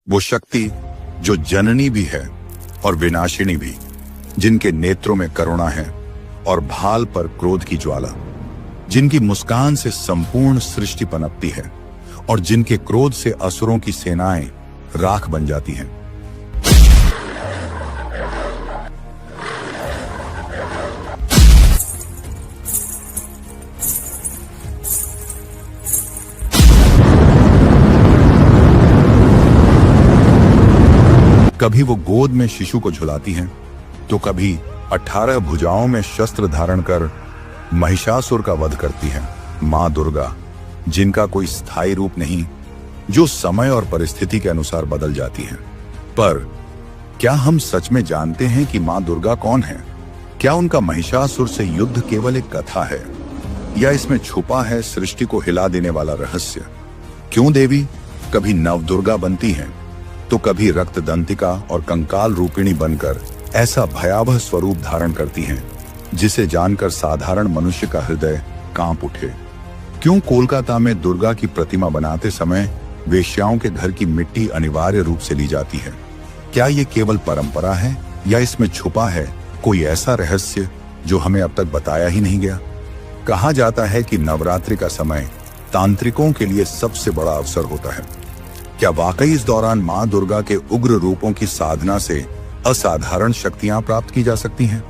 वो शक्ति जो जननी भी है और विनाशिनी भी, जिनके नेत्रों में करुणा है और भाल पर क्रोध की ज्वाला, जिनकी मुस्कान से संपूर्ण सृष्टि पनपती है और जिनके क्रोध से असुरों की सेनाएं राख बन जाती हैं। कभी वो गोद में शिशु को झुलाती हैं, तो कभी 18 भुजाओं में शस्त्र धारण कर महिषासुर का वध करती हैं। मां दुर्गा, जिनका कोई स्थायी रूप नहीं, जो समय और परिस्थिति के अनुसार बदल जाती हैं। पर क्या हम सच में जानते हैं कि मां दुर्गा कौन है? क्या उनका महिषासुर से युद्ध केवल एक कथा है, या इसमें छुपा है सृष्टि को हिला देने वाला रहस्य? क्यों देवी कभी नवदुर्गा बनती हैं, तो कभी रक्तदंतिका और कंकाल रूपिणी बनकर ऐसा भयावह स्वरूप धारण करती हैं, जिसे जानकर साधारण मनुष्य का हृदय कांप उठे? क्यों कोलकाता में दुर्गा की प्रतिमा बनाते समय वेश्याओं के घर की मिट्टी अनिवार्य रूप से ली जाती है? क्या ये केवल परंपरा है, या इसमें छुपा है कोई ऐसा रहस्य जो हमें अब तक बताया ही नहीं गया? कहा जाता है कि नवरात्रि का समय तांत्रिकों के लिए सबसे बड़ा अवसर होता है। क्या वाकई इस दौरान मां दुर्गा के उग्र रूपों की साधना से असाधारण शक्तियां प्राप्त की जा सकती हैं?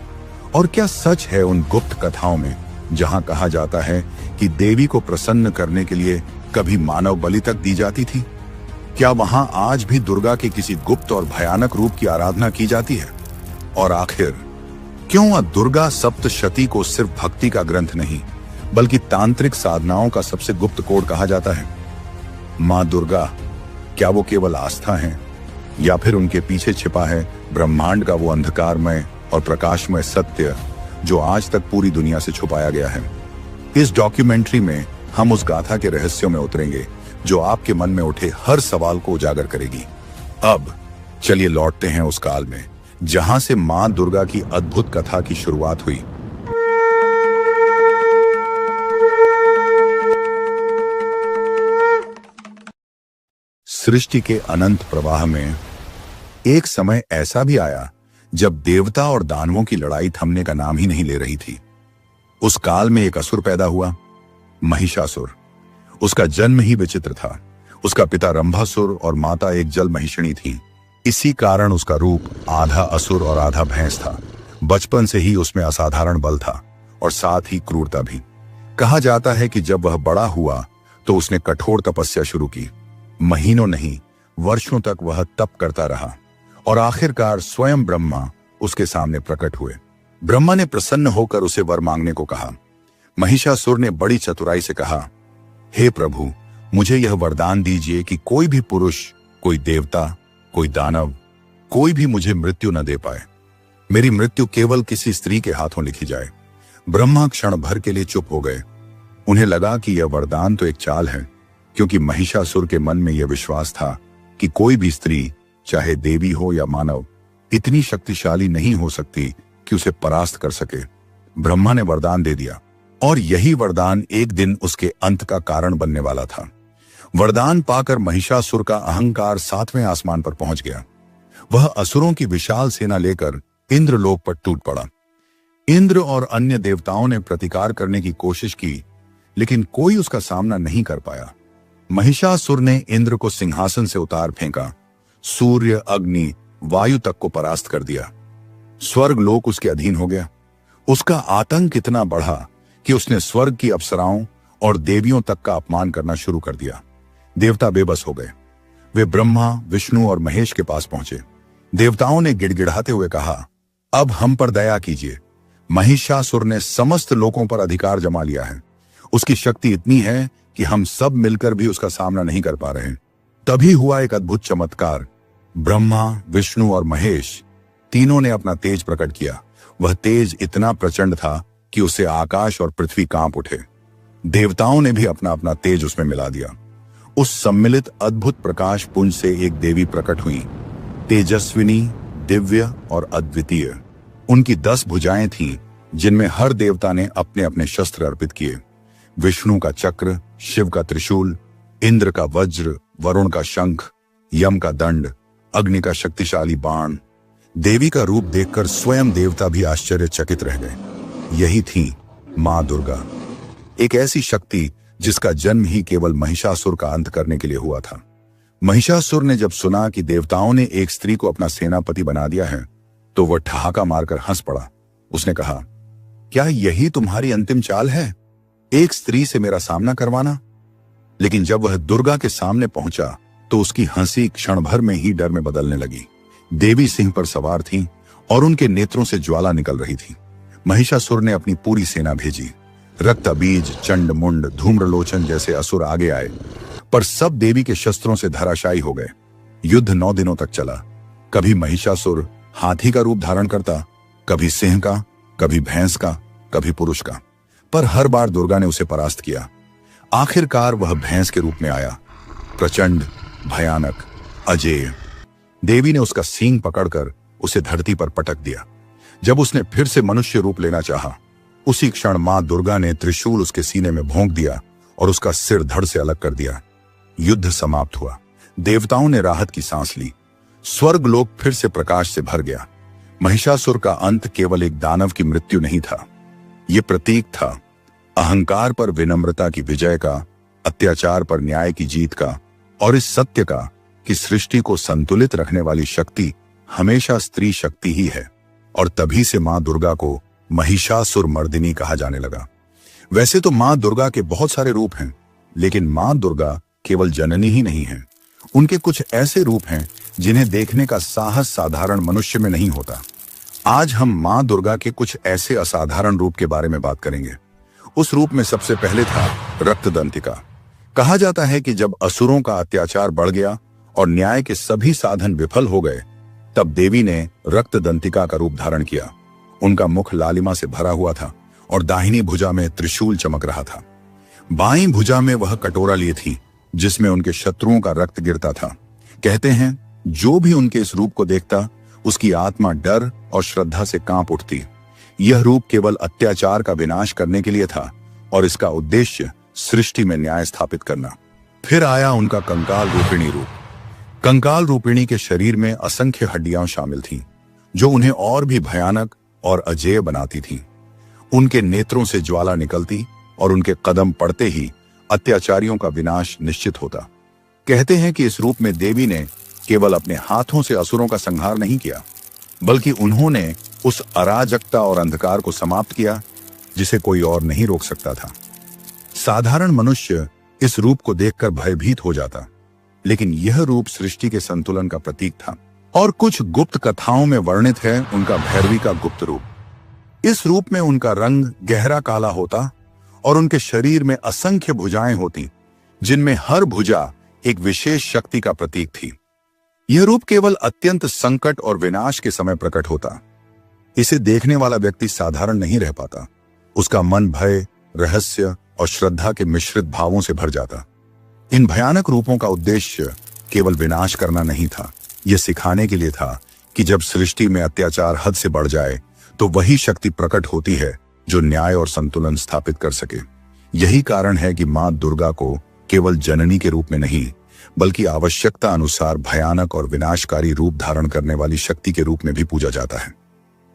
और क्या सच है उन गुप्त कथाओं में जहां कहा जाता है कि देवी को प्रसन्न करने के लिए कभी मानव बलि तक दी जाती थी? क्या वहां आज भी दुर्गा के किसी गुप्त और भयानक रूप की आराधना की जाती है? और आखिर क्यों दुर्गा सप्तशती को सिर्फ भक्ति का ग्रंथ नहीं, बल्कि तांत्रिक साधनाओं का सबसे गुप्त कोड कहा जाता है? मां दुर्गा, क्या वो केवल आस्था है, या फिर उनके पीछे छिपा है ब्रह्मांड का वो अंधकारमय और प्रकाशमय सत्य जो आज तक पूरी दुनिया से छुपाया गया है? इस डॉक्यूमेंट्री में हम उस गाथा के रहस्यों में उतरेंगे जो आपके मन में उठे हर सवाल को उजागर करेगी। अब चलिए लौटते हैं उस काल में जहां से मां दुर्गा की अद्भुत कथा की शुरुआत हुई। सृष्टि के अनंत प्रवाह में एक समय ऐसा भी आया जब देवता और दानवों की लड़ाई थमने का नाम ही नहीं ले रही थी। उस काल में एक असुर पैदा हुआ, महिषासुर। उसका जन्म ही विचित्र था। उसका पिता रंभासुर और माता एक जल महिषिणी थी। इसी कारण उसका रूप आधा असुर और आधा भैंस था। बचपन से ही उसमें असाधारण बल था और साथ ही क्रूरता भी। कहा जाता है कि जब वह बड़ा हुआ तो उसने कठोर तपस्या शुरू की। महीनों नहीं, वर्षों तक वह तप करता रहा और आखिरकार स्वयं ब्रह्मा उसके सामने प्रकट हुए। ब्रह्मा ने प्रसन्न होकर उसे वर मांगने को कहा। महिषासुर ने बड़ी चतुराई से कहा, हे प्रभु, मुझे यह वरदान दीजिए कि कोई भी पुरुष, कोई देवता, कोई दानव, कोई भी मुझे मृत्यु न दे पाए। मेरी मृत्यु केवल किसी स्त्री के हाथों लिखी जाए। ब्रह्मा क्षण भर के लिए चुप हो गए। उन्हें लगा कि यह वरदान तो एक चाल है, क्योंकि महिषासुर के मन में यह विश्वास था कि कोई भी स्त्री, चाहे देवी हो या मानव, इतनी शक्तिशाली नहीं हो सकती कि उसे परास्त कर सके। ब्रह्मा ने वरदान दे दिया और यही वरदान एक दिन उसके अंत का कारण बनने वाला था। वरदान पाकर महिषासुर का अहंकार 7वें आसमान पर पहुंच गया। वह असुरों की विशाल सेना लेकर इंद्रलोक पर टूट पड़ा। इंद्र और अन्य देवताओं ने प्रतिकार करने की कोशिश की, लेकिन कोई उसका सामना नहीं कर पाया। महिषासुर ने इंद्र को सिंहासन से उतार फेंका। सूर्य, अग्नि, वायु तक को परास्त कर दिया। स्वर्ग लोक उसके अधीन हो गया। उसका आतंक इतना बढ़ा कि उसने स्वर्ग की अप्सराओं और देवियों तक का अपमान करना शुरू कर दिया। देवता बेबस हो गए। वे ब्रह्मा, विष्णु और महेश के पास पहुंचे। देवताओं ने गिड़गिड़ाते हुए कहा, अब हम पर दया कीजिए। महिषासुर ने समस्त लोकों पर अधिकार जमा लिया है। उसकी शक्ति इतनी है कि हम सब मिलकर भी उसका सामना नहीं कर पा रहे। तभी हुआ एक अद्भुत चमत्कार। ब्रह्मा, विष्णु और महेश तीनों ने अपना तेज प्रकट किया। वह तेज इतना प्रचंड था कि उसे आकाश और पृथ्वी कांप उठे। देवताओं ने भी अपना अपना तेज उसमें मिला दिया। उस सम्मिलित अद्भुत प्रकाश पुंज से एक देवी प्रकट हुई, तेजस्विनी, दिव्य और अद्वितीय। उनकी 10 भुजाएं थीं, जिनमें हर देवता ने अपने अपने शस्त्र अर्पित किए। विष्णु का चक्र, शिव का त्रिशूल, इंद्र का वज्र, वरुण का शंख, यम का दंड, अग्नि का शक्तिशाली बाण। देवी का रूप देखकर स्वयं देवता भी आश्चर्यचकित रह गए। यही थी मां दुर्गा, एक ऐसी शक्ति जिसका जन्म ही केवल महिषासुर का अंत करने के लिए हुआ था। महिषासुर ने जब सुना कि देवताओं ने एक स्त्री को अपना सेनापति बना दिया है, तो वह ठहाका मारकर हंस पड़ा। उसने कहा, क्या यही तुम्हारी अंतिम चाल है, एक स्त्री से मेरा सामना करवाना? लेकिन जब वह दुर्गा के सामने पहुंचा तो उसकी हंसी क्षण भर में ही डर में बदलने लगी। देवी सिंह पर सवार थीं और उनके नेत्रों से ज्वाला निकल रही थी। महिषासुर ने अपनी पूरी सेना भेजी। रक्तबीज, चंडमुंड, धूम्रलोचन जैसे असुर आगे आए, पर सब देवी के शस्त्रों से धराशायी हो गए। युद्ध 9 दिनों तक चला। कभी महिषासुर हाथी का रूप धारण करता, कभी सिंह का, कभी भैंस का, कभी पुरुष का, पर हर बार दुर्गा ने उसे परास्त किया। आखिरकार वह भैंस के रूप में आया, प्रचंड, भयानक, अजेय। देवी ने उसका सींग पकड़कर उसे धरती पर पटक दिया। जब उसने फिर से मनुष्य रूप लेना चाहा, उसी क्षण मां दुर्गा ने त्रिशूल उसके सीने में भोंक दिया और उसका सिर धड़ से अलग कर दिया। युद्ध समाप्त हुआ। देवताओं ने राहत की सांस ली। स्वर्गलोक फिर से प्रकाश से भर गया। महिषासुर का अंत केवल एक दानव की मृत्यु नहीं था, यह प्रतीक था अहंकार पर विनम्रता की विजय का, अत्याचार पर न्याय की जीत का, और इस सत्य का कि सृष्टि को संतुलित रखने वाली शक्ति हमेशा स्त्री शक्ति ही है। और तभी से मां दुर्गा को महिषासुर मर्दिनी कहा जाने लगा। वैसे तो मां दुर्गा के बहुत सारे रूप हैं, लेकिन मां दुर्गा केवल जननी ही नहीं है। उनके कुछ ऐसे रूप हैं जिन्हें देखने का साहस साधारण मनुष्य में नहीं होता। आज हम मां दुर्गा के कुछ ऐसे असाधारण रूप के बारे में बात करेंगे। उस रूप में सबसे पहले था रक्तदंतिका। कहा जाता है कि जब असुरों का अत्याचार बढ़ गया और न्याय के सभी साधन विफल हो गए, तब देवी ने रक्तदंतिका का रूप धारण किया। उनका मुख लालिमा से भरा हुआ था और दाहिनी भुजा में त्रिशूल चमक रहा था। बाईं भुजा में वह कटोरा लिए थी जिसमें उनके शत्रुओं का रक्त गिरता था। कहते हैं जो भी उनके इस रूप को देखता, उसकी आत्मा डर और श्रद्धा से कांप उठती। यह रूप केवल अत्याचार का विनाश करने के लिए था और इसका उद्देश्य सृष्टि में न्याय स्थापित करना। फिर आया उनका कंकाल रूपिणी रूप। कंकाल रूपिणी के शरीर में असंख्य हड्डियां शामिल थीं, जो उन्हें और भी भयानक और अजेय बनाती थीं। उनके नेत्रों से ज्वाला निकलती और उनके कदम पड़ते ही अत्याचारियों का विनाश निश्चित होता। कहते हैं कि इस रूप में देवी ने केवल अपने हाथों से असुरों का संहार नहीं किया, बल्कि उन्होंने उस अराजकता और अंधकार को समाप्त किया जिसे कोई और नहीं रोक सकता था। साधारण मनुष्य इस रूप को देखकर भयभीत हो जाता, लेकिन यह रूप सृष्टि के संतुलन का प्रतीक था। और कुछ गुप्त कथाओं में वर्णित है उनका भैरवी का गुप्त रूप। इस रूप में उनका रंग गहरा काला होता और उनके शरीर में असंख्य भुजाएं होती, जिनमें हर भुजा एक विशेष शक्ति का प्रतीक थी। यह रूप केवल अत्यंत संकट और विनाश के समय प्रकट होता। इसे देखने वाला व्यक्ति साधारण नहीं रह पाता। उसका मन भय, रहस्य और श्रद्धा के मिश्रित भावों से भर जाता। इन भयानक रूपों का उद्देश्य केवल विनाश करना नहीं था, यह सिखाने के लिए था कि जब सृष्टि में अत्याचार हद से बढ़ जाए तो वही शक्ति प्रकट होती है जो न्याय और संतुलन स्थापित कर सके। यही कारण है कि मां दुर्गा को केवल जननी के रूप में नहीं, बल्कि आवश्यकता अनुसार भयानक और विनाशकारी रूप धारण करने वाली शक्ति के रूप में भी पूजा जाता है।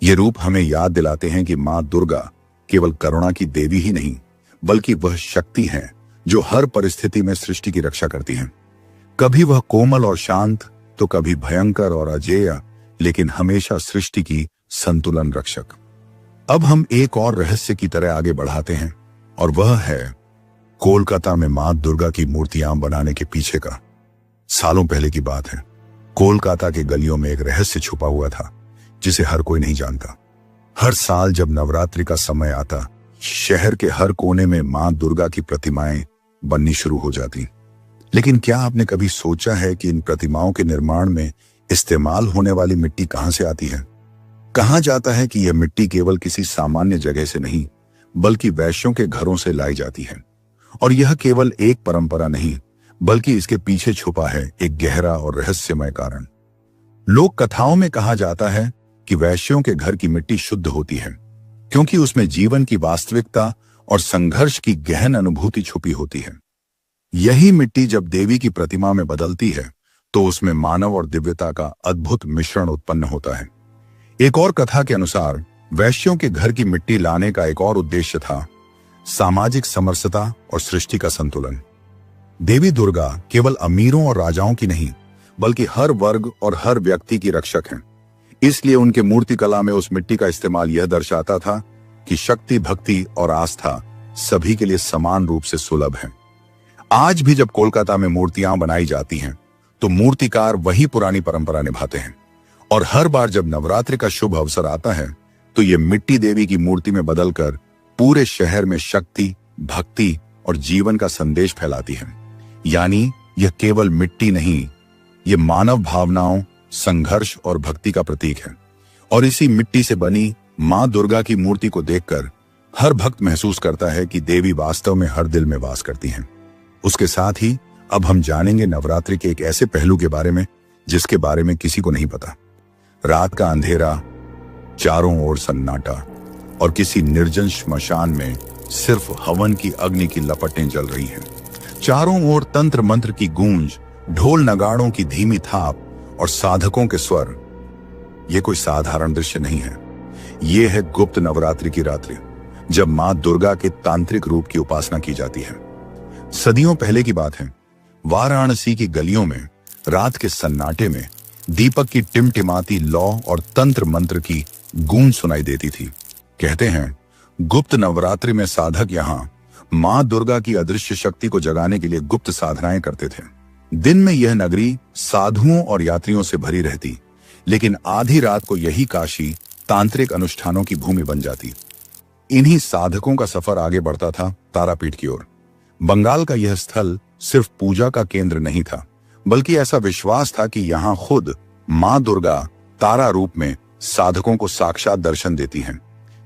ये रूप हमें याद दिलाते हैं कि मां दुर्गा केवल करुणा की देवी ही नहीं, बल्कि वह शक्ति है जो हर परिस्थिति में सृष्टि की रक्षा करती है। कभी वह कोमल और शांत, तो कभी भयंकर और अजेय, लेकिन हमेशा सृष्टि की संतुलन रक्षक। अब हम एक और रहस्य की तरह आगे बढ़ाते हैं, और वह है कोलकाता में मां दुर्गा की मूर्तियां बनाने के पीछे का। सालों पहले की बात है। कोलकाता के गलियों में एक रहस्य छुपा हुआ था जिसे हर कोई नहीं जानता। हर साल जब नवरात्रि का समय आता, शहर के हर कोने में मां दुर्गा की प्रतिमाएं बननी शुरू हो जाती। लेकिन क्या आपने कभी सोचा है कि इन प्रतिमाओं के निर्माण में इस्तेमाल होने वाली मिट्टी कहां से आती है? कहा जाता है कि यह मिट्टी केवल किसी सामान्य जगह से नहीं, बल्कि वैश्यों के घरों से लाई जाती है। और यह केवल एक परंपरा नहीं, बल्कि इसके पीछे छुपा है एक गहरा और रहस्यमय कारण। लोक कथाओं में कहा जाता है कि वैश्यों के घर की मिट्टी शुद्ध होती है, क्योंकि उसमें जीवन की वास्तविकता और संघर्ष की गहन अनुभूति छुपी होती है। यही मिट्टी जब देवी की प्रतिमा में बदलती है, तो उसमें मानव और दिव्यता का अद्भुत मिश्रण उत्पन्न होता है। एक और कथा के अनुसार वैश्यों के घर की मिट्टी लाने का एक और उद्देश्य था सामाजिक समरसता और सृष्टि का संतुलन। देवी दुर्गा केवल अमीरों और राजाओं की नहीं, बल्कि हर वर्ग और हर व्यक्ति की रक्षक हैं। इसलिए उनके मूर्ति कला में उस मिट्टी का इस्तेमाल यह दर्शाता था कि शक्ति, भक्ति और आस्था सभी के लिए समान रूप से सुलभ है। आज भी जब कोलकाता में मूर्तियां बनाई जाती हैं, तो मूर्तिकार वही पुरानी परंपरा निभाते हैं और हर बार जब नवरात्रि का शुभ अवसर आता है, तो ये मिट्टी देवी की मूर्ति में बदलकर पूरे शहर में शक्ति, भक्ति और जीवन का संदेश फैलाती है। यानी यह केवल मिट्टी नहीं, ये मानव भावनाओं, संघर्ष और भक्ति का प्रतीक है। और इसी मिट्टी से बनी मां दुर्गा की मूर्ति को देखकर हर भक्त महसूस करता है कि देवी वास्तव में हर दिल में वास करती हैं। उसके साथ ही अब हम जानेंगे नवरात्रि के एक ऐसे पहलू के बारे में जिसके बारे में किसी को नहीं पता। रात का अंधेरा, चारों ओर सन्नाटा और किसी निर्जन श्मशान में सिर्फ हवन की अग्नि की लपटें जल रही हैं। चारों ओर तंत्र मंत्र की गूंज, ढोल नगाड़ों की धीमी थाप और साधकों के स्वर। यह कोई साधारण दृश्य नहीं है। यह है गुप्त नवरात्रि की रात्रि, जब मां दुर्गा के तांत्रिक रूप की उपासना की जाती है। सदियों पहले की बात है। वाराणसी की गलियों में रात के सन्नाटे में दीपक की टिमटिमाती लौ और तंत्र मंत्र की गूंज सुनाई देती थी। कहते हैं गुप्त नवरात्रि में साधक यहां मां दुर्गा की अदृश्य शक्ति को जगाने के लिए गुप्त साधनाएं करते थे। दिन में यह नगरी साधुओं और यात्रियों से भरी रहती, लेकिन आधी रात को यही काशी तांत्रिक अनुष्ठानों की भूमि बन जाती। इन्हीं साधकों का सफर आगे बढ़ता था तारापीठ की ओर। बंगाल का यह स्थल सिर्फ पूजा का केंद्र नहीं था, बल्कि ऐसा विश्वास था कि यहाँ खुद मां दुर्गा तारा रूप में साधकों को साक्षात दर्शन देती हैं।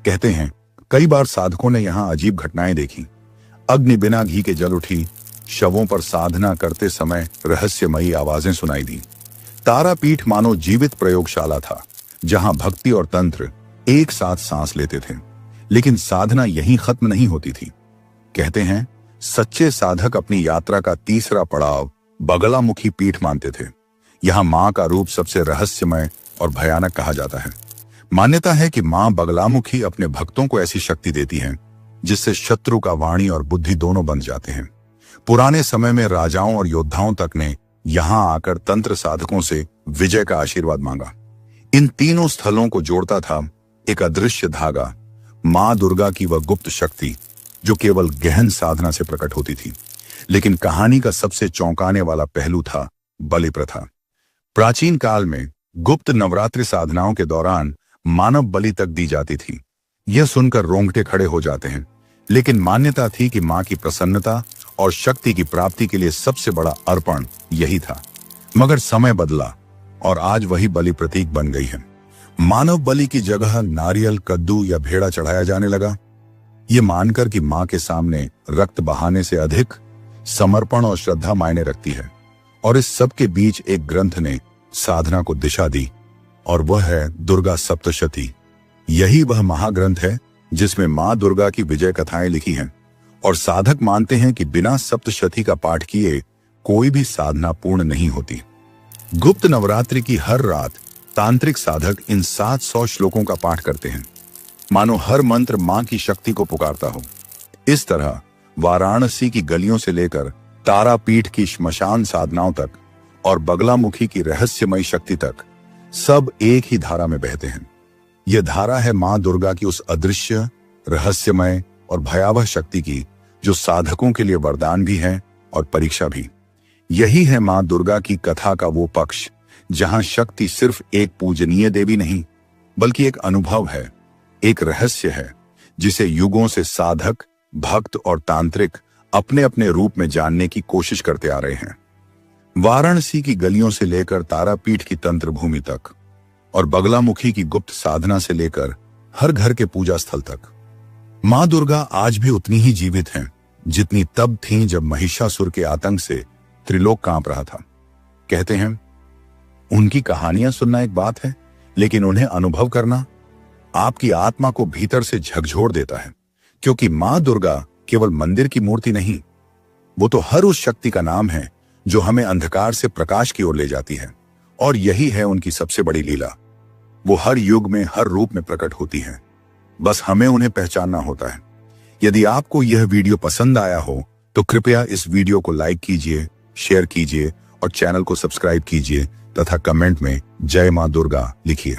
कहते हैं कई बार साधकों ने यहाँ अजीब घटनाएं देखी। अग्नि बिना घी के जल उठी, शवों पर साधना करते समय रहस्यमयी आवाजें सुनाई दी। तारापीठ मानो जीवित प्रयोगशाला था, जहां भक्ति और तंत्र एक साथ सांस लेते थे। लेकिन साधना यहीं खत्म नहीं होती थी। कहते हैं सच्चे साधक अपनी यात्रा का तीसरा पड़ाव बगलामुखी पीठ मानते थे। यहां मां का रूप सबसे रहस्यमय और भयानक कहा जाता है। मान्यता है कि मां बगलामुखी अपने भक्तों को ऐसी शक्ति देती हैं जिससे शत्रु का वाणी और बुद्धि दोनों बंध जाते हैं। पुराने समय में राजाओं और योद्धाओं तक ने यहां आकर तंत्र साधकों से विजय का आशीर्वाद मांगा। इन तीनों स्थलों को जोड़ता था एक अदृश्य धागा, मां दुर्गा की वह गुप्त शक्ति जो केवल गहन साधना से प्रकट होती थी। लेकिन कहानी का सबसे चौंकाने वाला पहलू था बलि प्रथा। प्राचीन काल में गुप्त नवरात्रि साधनाओं के दौरान मानव बलि तक दी जाती थी। यह सुनकर रोंगटे खड़े हो जाते हैं, लेकिन मान्यता थी कि मां की प्रसन्नता और शक्ति की प्राप्ति के लिए सबसे बड़ा अर्पण यही था। मगर समय बदला और आज वही बलि प्रतीक बन गई है। मानव बलि की जगह नारियल, कद्दू या भेड़ा चढ़ाया जाने लगा, ये मानकर कि मां के सामने रक्त बहाने से अधिक समर्पण और श्रद्धा मायने रखती है। और इस सब के बीच एक ग्रंथ ने साधना को दिशा दी, और वह है दुर्गा सप्तशती। यही वह महाग्रंथ है जिसमें मां दुर्गा की विजय कथाएं लिखी हैं। और साधक मानते हैं कि बिना सप्तशती का पाठ किए कोई भी साधना पूर्ण नहीं होती। गुप्त नवरात्रि की हर रात तांत्रिक साधक इन 700 श्लोकों का पाठ करते हैं, मानो हर मंत्र मां की शक्ति को पुकारता हो। इस तरह वाराणसी की गलियों से लेकर तारापीठ की श्मशान साधनाओं तक और बगलामुखी की रहस्यमयी शक्ति तक सब एक ही धारा में बहते हैं। यह धारा है मां दुर्गा की उस अदृश्य, रहस्यमय और भयावह शक्ति की जो साधकों के लिए वरदान भी है और परीक्षा भी। यही है मां दुर्गा की कथा का वो पक्ष जहां शक्ति सिर्फ एक पूजनीय देवी नहीं, बल्कि एक अनुभव है, एक रहस्य है जिसे युगों से साधक, भक्त और तांत्रिक अपने अपने रूप में जानने की कोशिश करते आ रहे हैं। वाराणसी की गलियों से लेकर तारापीठ की तंत्र भूमि तक और बगलामुखी की गुप्त साधना से लेकर हर घर के पूजा स्थल तक, मां दुर्गा आज भी उतनी ही जीवित हैं जितनी तब थीं जब महिषासुर के आतंक से त्रिलोक कांप रहा था। कहते हैं उनकी कहानियां सुनना एक बात है, लेकिन उन्हें अनुभव करना आपकी आत्मा को भीतर से झकझोर देता है। क्योंकि मां दुर्गा केवल मंदिर की मूर्ति नहीं, वो तो हर उस शक्ति का नाम है जो हमें अंधकार से प्रकाश की ओर ले जाती है। और यही है उनकी सबसे बड़ी लीला। वो हर युग में हर रूप में प्रकट होती हैं, बस हमें उन्हें पहचानना होता है। यदि आपको यह वीडियो पसंद आया हो तो कृपया इस वीडियो को लाइक कीजिए, शेयर कीजिए और चैनल को सब्सक्राइब कीजिए तथा कमेंट में जय मां दुर्गा लिखिए।